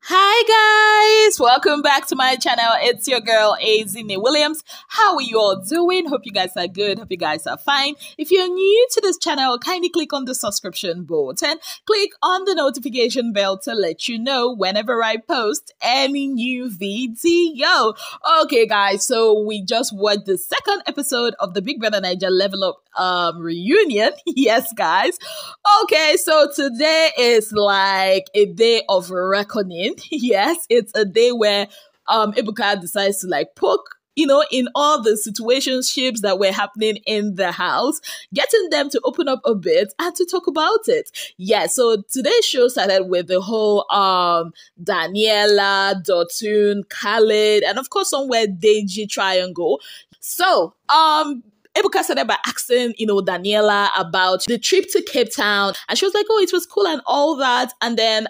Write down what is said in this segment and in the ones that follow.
Hi guys, welcome back to my channel. It's your girl Adekunle Williams. How are you all doing? Hope you guys are good. Hope you guys are fine. If you're new to this channel, kindly click on the subscription button. Click on the notification bell to let you know whenever I post any new video. Okay guys, so we just watched the second episode of the Bbnaija Level Up reunion. Yes guys. Okay, so today is like a day of reckoning. Yes, it's a day where Ebuka decides to like poke, in all the situationships that were happening in the house, getting them to open up a bit and to talk about it. Yeah, so today's show started with the whole Daniela, Dotun, Khaled, and of course somewhere Deji triangle. So, Ebuka started by asking, Daniela about the trip to Cape Town. And she was like, oh, it was cool and all that. And then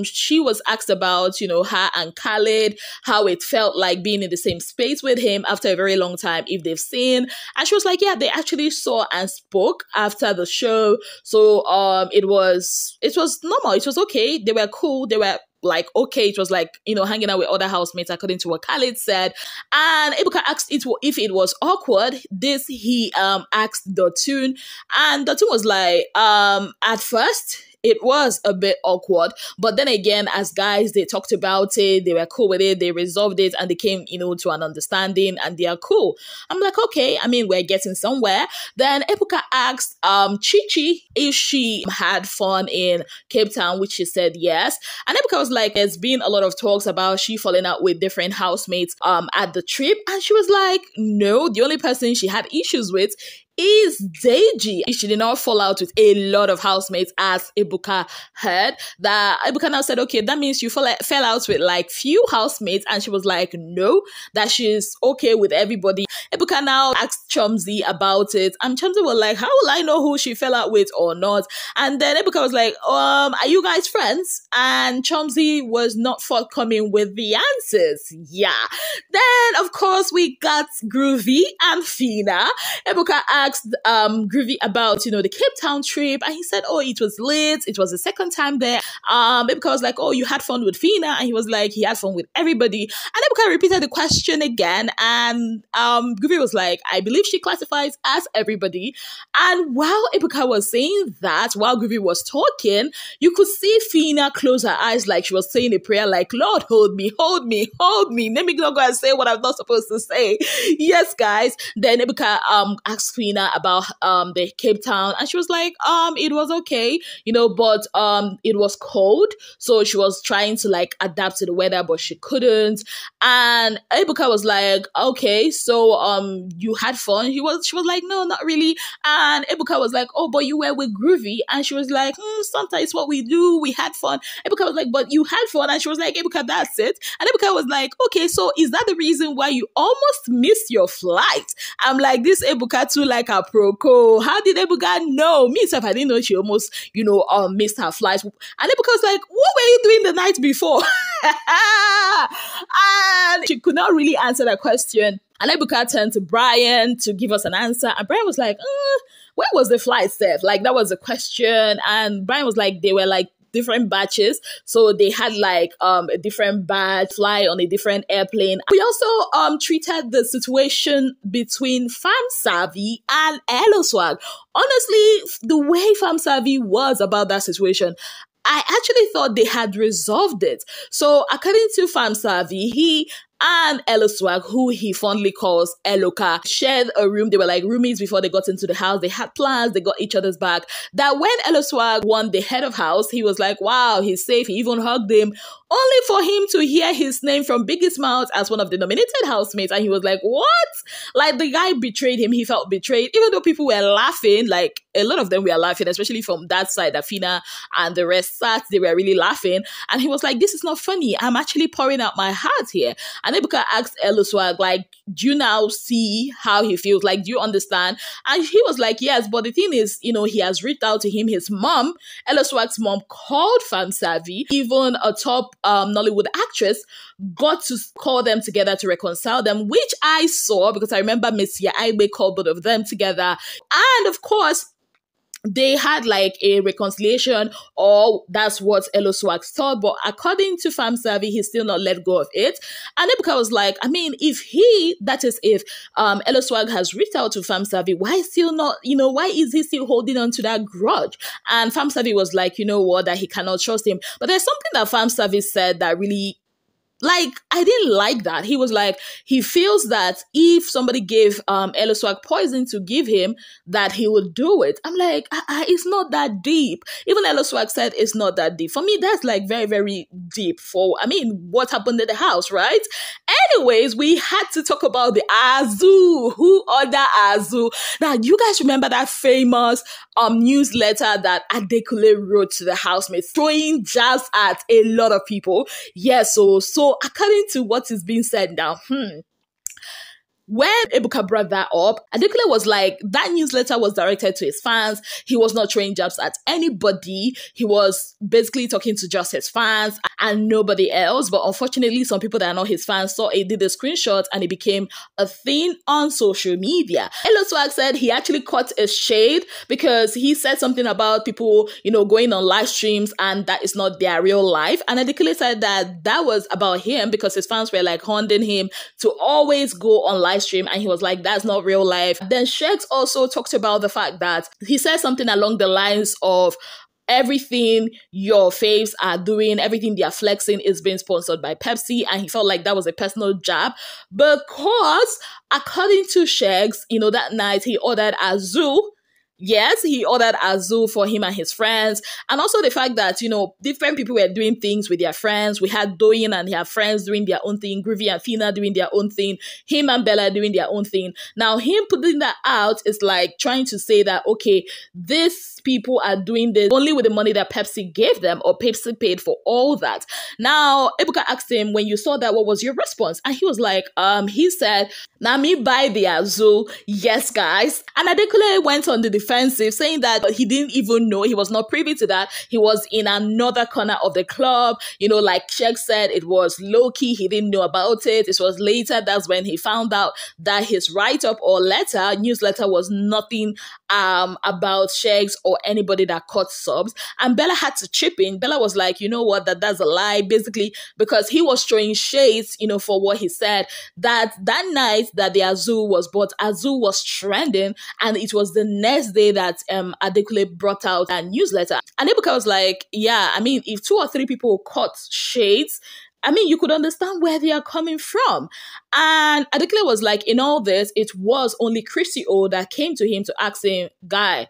she was asked about, her and Khaled, how it felt like being in the same space with him after a very long time, if they've seen. And she was like, yeah, they actually saw and spoke after the show. So it was normal. It was okay. They were cool. They were like, okay, it was like, hanging out with other housemates, according to what Khaled said. And Ebuka asked if it was awkward. This he asked Dotun, and Dotun was like, at first it was a bit awkward, but then again, as guys, they talked about it, they were cool with it, they resolved it, and they came, to an understanding, and they are cool. I'm like, okay, I mean, we're getting somewhere. Then Ebuka asked Chichi if she had fun in Cape Town, which she said yes. And Ebuka was like, there's been a lot of talks about she falling out with different housemates at the trip, and she was like, no, the only person she had issues with is Deji. She did not fall out with a lot of housemates, as Ebuka heard. That Ebuka now said, okay, that means you fell out with like few housemates, and she was like, no, that she's okay with everybody. Ebuka now asked Chomzi about it, and Chomzi was like, how will I know who she fell out with or not? And then Ebuka was like, are you guys friends? And Chomzi was not forthcoming with the answers. Yeah. Then of course we got Groovy and Phyna. Ebuka asked Groovy about, the Cape Town trip, and he said, oh, it was lit. It was the second time there. Ebuka was like, oh, you had fun with Phyna? And he was like, he had fun with everybody. And Ebuka repeated the question again, and Groovy was like, I believe she classifies as everybody. And while Ebuka was saying that, while Groovy was talking, you could see Phyna close her eyes like she was saying a prayer, like, Lord, hold me, hold me, hold me. Let me not go and say what I'm not supposed to say. Yes, guys. Then Ebuka asked Phyna about the Cape Town, and she was like, it was okay, but it was cold, so she was trying to like adapt to the weather, but she couldn't. And Ebuka was like, okay, so you had fun? She was like, no, not really. And Ebuka was like, oh, but you were with Groovy. And she was like, sometimes what we do, we had fun. Ebuka was like, but you had fun? And she was like, Ebuka, that's it. And Ebuka was like, okay, so is that the reason why you almost missed your flight? I'm like, this Ebuka too, like a proco. How did Ebuka know? Me itself, I didn't know she almost, missed her flight. And Ebuka was like, what were you doing the night before? And she could not really answer that question. And Ebuka turned to Brian to give us an answer. And Brian was like, where was the flight, Steph? Like, that was the question. And Brian was like, they were like different batches. So they had like a different batch fly on a different airplane. We also treated the situation between Fam Savvy and Eloswag. Honestly, the way Fam Savvy was about that situation, I actually thought they had resolved it. So according to Fam Savvy, he and Eloswag, who he fondly calls Eloka, shared a room. They were like roomies before they got into the house. They had plans. They got each other's back. That when Eloswag won the head of house, he was like, wow, he's safe. He even hugged him, only for him to hear his name from Biggie's mouth as one of the nominated housemates. And he was like, what? Like, the guy betrayed him. He felt betrayed. Even though people were laughing, like a lot of them were laughing, especially from that side that Phyna and the rest sat. They were really laughing. And he was like, this is not funny. I'm actually pouring out my heart here. And Ebuka asked Eloswag, like, do you now see how he feels? Like, do you understand? And he was like, yes, but the thing is, he has reached out to him. His mom, Eloswag's mom, called Fam Savvy. Even a top Nollywood actress got to call them together to reconcile them, which I saw because I remember Miss Yaigbe called both of them together. And of course, they had like a reconciliation, or that's what Elo Swag thought. But according to Fam Savvy, he's still not let go of it. And Ebuka was like, I mean, if Elo Swag has reached out to Fam Savvy, why still not, why is he still holding on to that grudge? And Fam Savvy was like, you know what, that he cannot trust him. But there's something that Fam Savvy said that really, like, I didn't like that. He was like, he feels that if somebody gave Elo Swag poison to give him, that he would do it. I'm like, it's not that deep. Even Elo Swag said it's not that deep. For me, that's like very, very deep for, what happened at the house, right? Anyways, we had to talk about the Azu. Who ordered Azu? Now, you guys remember that famous newsletter that Adekunle wrote to the housemates, throwing jabs at a lot of people? Yes, so according to what is being said now, when Ebuka brought that up, Adekunle was like, that newsletter was directed to his fans. He was not throwing jabs at anybody. He was basically talking to just his fans and nobody else. But unfortunately, some people that are not his fans saw it, did a screenshot, and it became a thing on social media. Elo Swag said he actually caught a shade because he said something about people, going on live streams and that is not their real life. And Adekunle said that was about him because his fans were like hounding him to always go on live stream, and he was like, that's not real life. Then Sheggz also talked about the fact that he said something along the lines of, everything your faves are doing, everything they are flexing is being sponsored by Pepsi, and he felt like that was a personal jab because according to Sheggz, that night he ordered Azu. Yes, he ordered Azu for him and his friends. And also the fact that, different people were doing things with their friends. We had Doyin and her friends doing their own thing, Groovy and Phyna doing their own thing, him and Bella doing their own thing. Now, him putting that out is like trying to say that, okay, these people are doing this only with the money that Pepsi gave them, or Pepsi paid for all that. Now, Ebuka asked him, when you saw that, what was your response? And he was like, he said, now me buy the Azu. Yes, guys. And Adekunle went on the defensive, saying that he didn't even know, he was not privy to that. He was in another corner of the club. Like Sheggz said, it was low-key. He didn't know about it. It was later, that's when he found out that his write-up or newsletter was nothing about Sheggz or anybody that caught subs. And Bella had to chip in. Bella was like, you know what, that's a lie, basically, because he was throwing shades, for what he said, that night that the Azu was bought, Azu was trending, and it was the next day that Adekunle brought out a newsletter. And Ebuka was like, yeah, if 2 or 3 people caught shades, you could understand where they are coming from. And Adekunle was like, in all this, it was only Chrissy O that came to him to ask him, guy,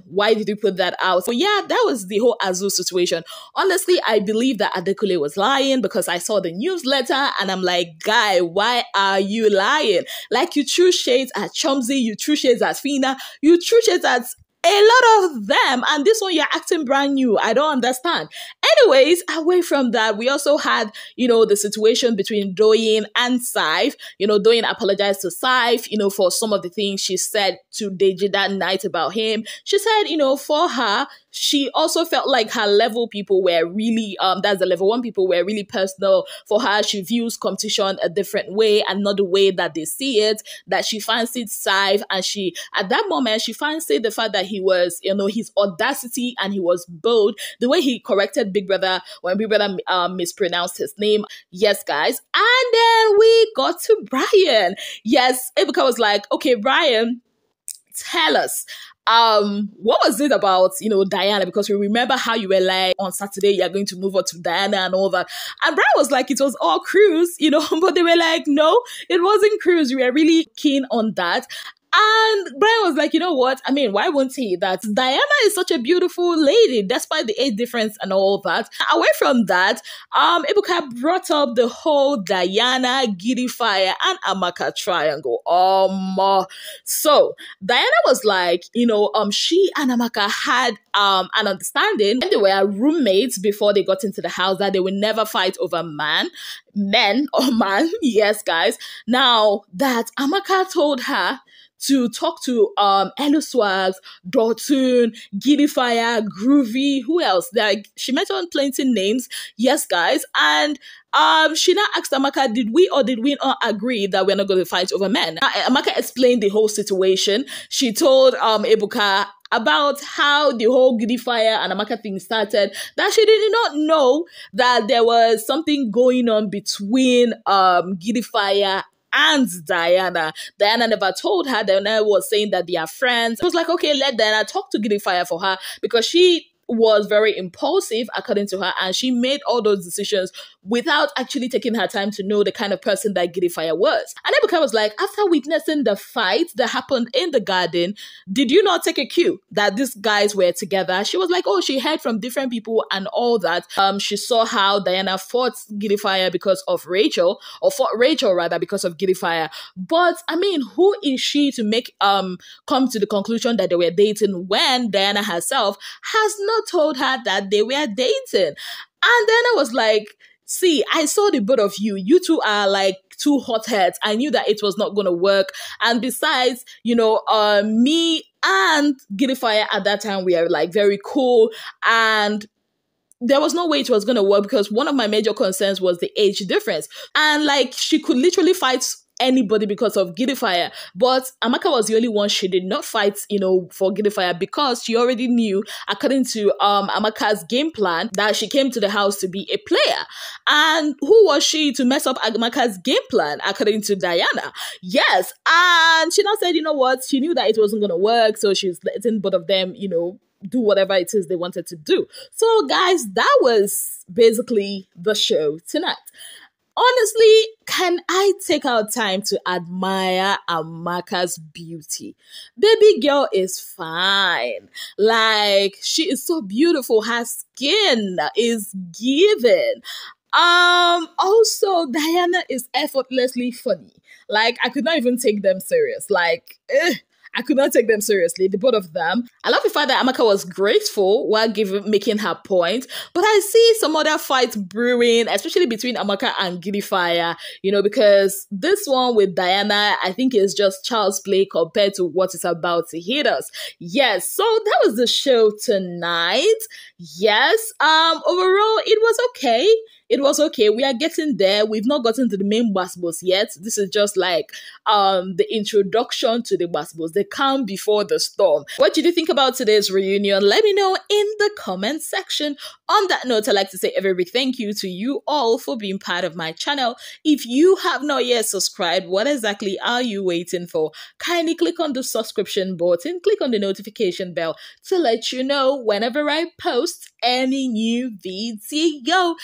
why did you put that out? So yeah, that was the whole Azu situation. Honestly, I believe that Adekunle was lying because I saw the newsletter and I'm like, guy, why are you lying? Like, you threw shades at Chumsy, you threw shades at Phyna, you threw shades at a lot of them, and this one you're acting brand new. I don't understand. Anyways, away from that, we also had, the situation between Doyin and Saif. Doyin apologized to Saif, for some of the things she said to Deji that night about him. She said, for her, she also felt like her level people were really, that's the level 1 people were really personal. For her, she views competition a different way and not the way that they see it, that she fancied Saif, and at that moment, she fancied the fact that he was, his audacity, and he was bold, the way he corrected Big Brother when Big Brother mispronounced his name. Yes, guys. And then we got to Brian. Yes, Ebuka was like, okay, Brian, tell us, what was it about, Diana? Because we remember how you were like, on Saturday, you're going to move on to Diana and all that. And Brian was like, it was all cruise, but they were like, no, it wasn't cruise. We were really keen on that. And Brian was like, you know what? Why won't he? That Diana is such a beautiful lady, despite the age difference and all that. Away from that, Ebuka brought up the whole Diana, Giddy Fire, and Amaka triangle. So Diana was like, she and Amaka had an understanding. They were roommates before they got into the house, that they would never fight over men or man. Yes, guys. Now that Amaka told her to talk to Elo Swag, Dotun, Giddy Fire, Groovy, who else? She mentioned plenty names. Yes, guys. And she now asked Amaka, did we not agree that we're not going to fight over men? Amaka explained the whole situation. She told Ebuka, about how the whole Fire and Amaka thing started, that she did not know that there was something going on between Fire and Diana. Diana never told her. Diana was saying that they are friends. It was like, okay, let Diana talk to Fire for her, because she was very impulsive, according to her, and she made all those decisions without actually taking her time to know the kind of person that Fire was. And Ebuka was like, after witnessing the fight that happened in the garden, did you not take a cue that these guys were together? She was like, oh, she heard from different people and all that. She saw how Diana fought Fire because of Rachel, or fought Rachel rather because of Fire. But I mean, who is she to make come to the conclusion that they were dating when Diana herself has not told her that they were dating? And then I was like, see, I saw the both of you. You two are like two hotheads. I knew that it was not going to work. And besides, me and Fire at that time, we are like very cool. And there was no way it was going to work, because one of my major concerns was the age difference. And like, she could literally fight anybody because of Fire, but Amaka was the only one she did not fight, for Fire, because she already knew, according to Amaka's game plan, that she came to the house to be a player. And who was she to mess up Amaka's game plan, according to Diana? Yes, and she now said, you know what, she knew that it wasn't going to work, so she's letting both of them, do whatever it is they wanted to do. So guys, that was basically the show tonight. Honestly, can I take out time to admire Amaka's beauty? Baby girl is fine. Like, she is so beautiful. Her skin is giving. Also, Diana is effortlessly funny. Like, I could not even take them serious. Like, I could not take them seriously, the both of them. I love the fact that Amaka was graceful while making her point, but I see some other fights brewing, especially between Amaka and Fire, because this one with Diana, I think, is just child's play compared to what is about to hit us. Yes, so that was the show tonight. Yes, overall, it was okay. It was okay. We are getting there. We've not gotten to the main Basbos yet. This is just like the introduction to the Basbos, the calm before the storm. What did you think about today's reunion? Let me know in the comment section. On that note, I'd like to say a very big thank you to you all for being part of my channel. If you have not yet subscribed, what exactly are you waiting for? Kindly click on the subscription button, click on the notification bell to let you know whenever I post any new video.